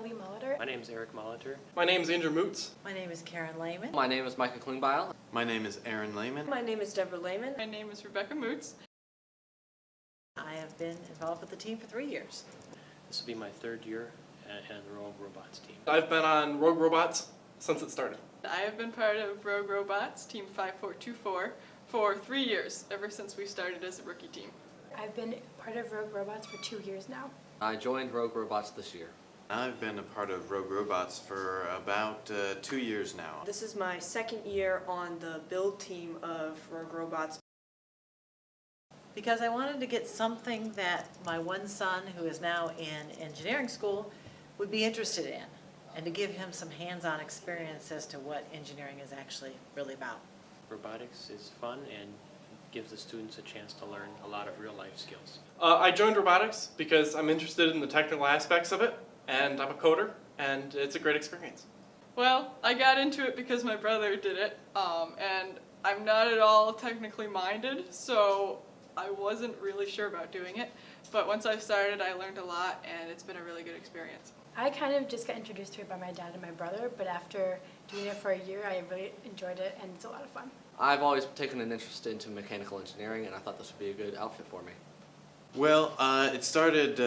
Natalie Molitor. My name is Eric Molitor. My name is Andrew Moots. My name is Karen Lehman. My name is Micah Klingbeil. My name is Aaron Lehman. My name is Deborah Lehman. My name is Rebecca Moots. I have been involved with the team for 3 years. This will be my third year on the Rogue Robots team. I've been on Rogue Robots since it started. I have been part of Rogue Robots, Team 5424, for 3 years, ever since we started as a rookie team. I've been part of Rogue Robots for 2 years now. I joined Rogue Robots this year. I've been a part of Rogue Robots for about 2 years now. This is my second year on the build team of Rogue Robots. Because I wanted to get something that my one son, who is now in engineering school, would be interested in, and to give him some hands-on experience as to what engineering is actually really about. Robotics is fun and gives the students a chance to learn a lot of real-life skills. I joined robotics because I'm interested in the technical aspects of it, and I'm a coder, and it's a great experience. Well, I got into it because my brother did it, and I'm not at all technically minded, so I wasn't really sure about doing it. But once I started, I learned a lot, and it's been a really good experience. I kind of just got introduced to it by my dad and my brother, but after doing it for a year, I really enjoyed it, and it's a lot of fun. I've always taken an interest into mechanical engineering, and I thought this would be a good outfit for me. Well, it started,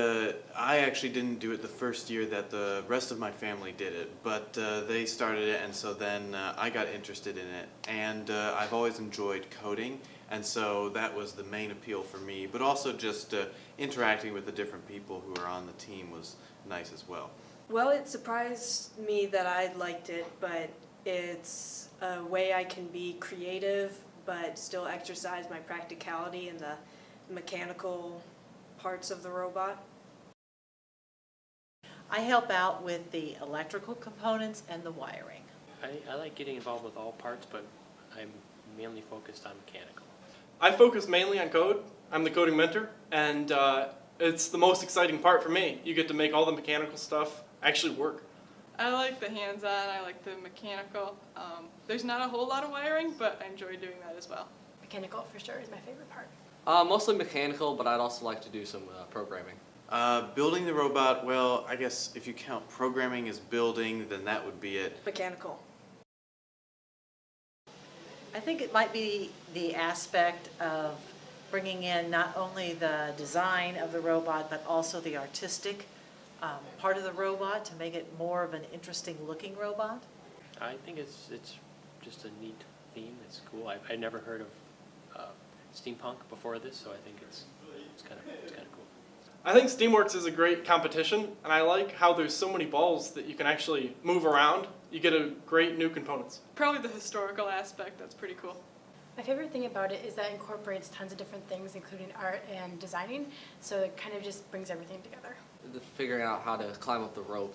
I actually didn't do it the first year that the rest of my family did it, but they started it, and so then I got interested in it. And I've always enjoyed coding, and so that was the main appeal for me. But also just interacting with the different people who are on the team was nice as well. Well, it surprised me that I liked it, but it's a way I can be creative but still exercise my practicality in the mechanical parts of the robot. I help out with the electrical components and the wiring. I like getting involved with all parts, but I'm mainly focused on mechanical. I focus mainly on code. I'm the coding mentor, and it's the most exciting part for me. You get to make all the mechanical stuff actually work. I like the hands-on, I like the mechanical. There's not a whole lot of wiring, but I enjoy doing that as well. Mechanical, for sure, is my favorite part. Mostly mechanical, but I'd also like to do some programming. Building the robot, well, I guess if you count programming as building, then that would be it. Mechanical. I think it might be the aspect of bringing in not only the design of the robot, but also the artistic part of the robot to make it more of an interesting looking robot. I think it's just a neat theme. It's cool. I never heard of steampunk before this, so I think it's kind of cool. I think Steamworks is a great competition, and I like how there's so many balls that you can actually move around. You get a great new components. Probably the historical aspect, that's pretty cool. My favorite thing about it is that it incorporates tons of different things, including art and designing, so it kind of just brings everything together. The figuring out how to climb up the rope,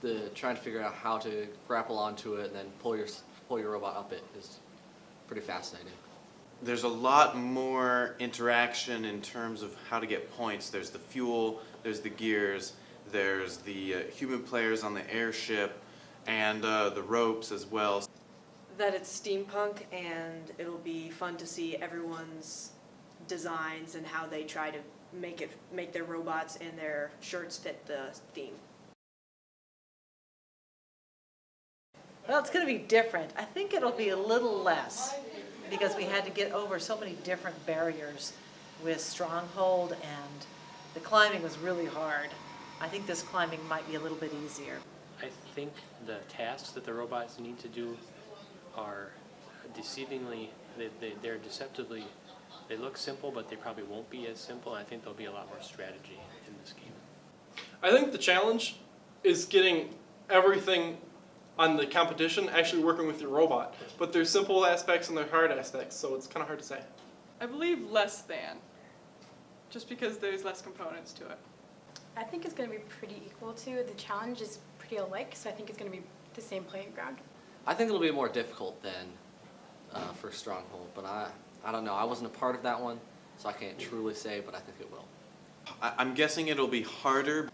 the trying to figure out how to grapple onto it and then pull your robot up it is pretty fascinating. There's a lot more interaction in terms of how to get points. There's the fuel, there's the gears, there's the human players on the airship, and the ropes as well. That it's steampunk, and it'll be fun to see everyone's designs and how they try to make their robots and their shirts fit the theme. Well, it's going to be different. I think it'll be a little less because we had to get over so many different barriers with Stronghold, and the climbing was really hard. I think this climbing might be a little bit easier. I think the tasks that the robots need to do are deceivingly, they're deceptively, they look simple, but they probably won't be as simple. I think there'll be a lot more strategy in this game. I think the challenge is getting everything on the competition actually working with your robot. But there's simple aspects and there's hard aspects, so it's kind of hard to say. I believe less than, just because there's less components to it. I think it's going to be pretty equal to. The challenge is pretty alike, so I think it's going to be the same playing ground. I think it'll be more difficult than for Stronghold, but I don't know. I wasn't a part of that one, so I can't truly say, but I think it will. I'm guessing it'll be harder.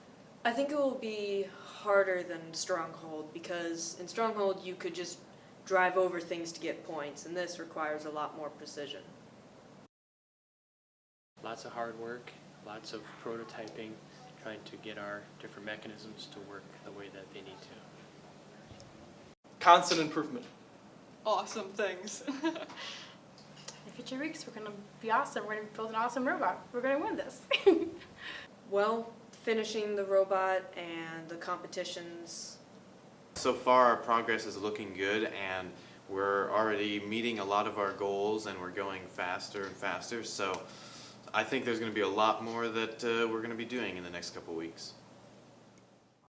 I think it will be harder than Stronghold, because in Stronghold you could just drive over things to get points, and this requires a lot more precision. Lots of hard work, lots of prototyping, trying to get our different mechanisms to work the way that they need to. Constant improvement. Awesome things. In future weeks, we're gonna be awesome. We're gonna build an awesome robot. We're gonna win this. Well, finishing the robot and the competitions. So far, our progress is looking good, and we're already meeting a lot of our goals, and we're going faster and faster. So I think there's going to be a lot more that we're going to be doing in the next couple weeks.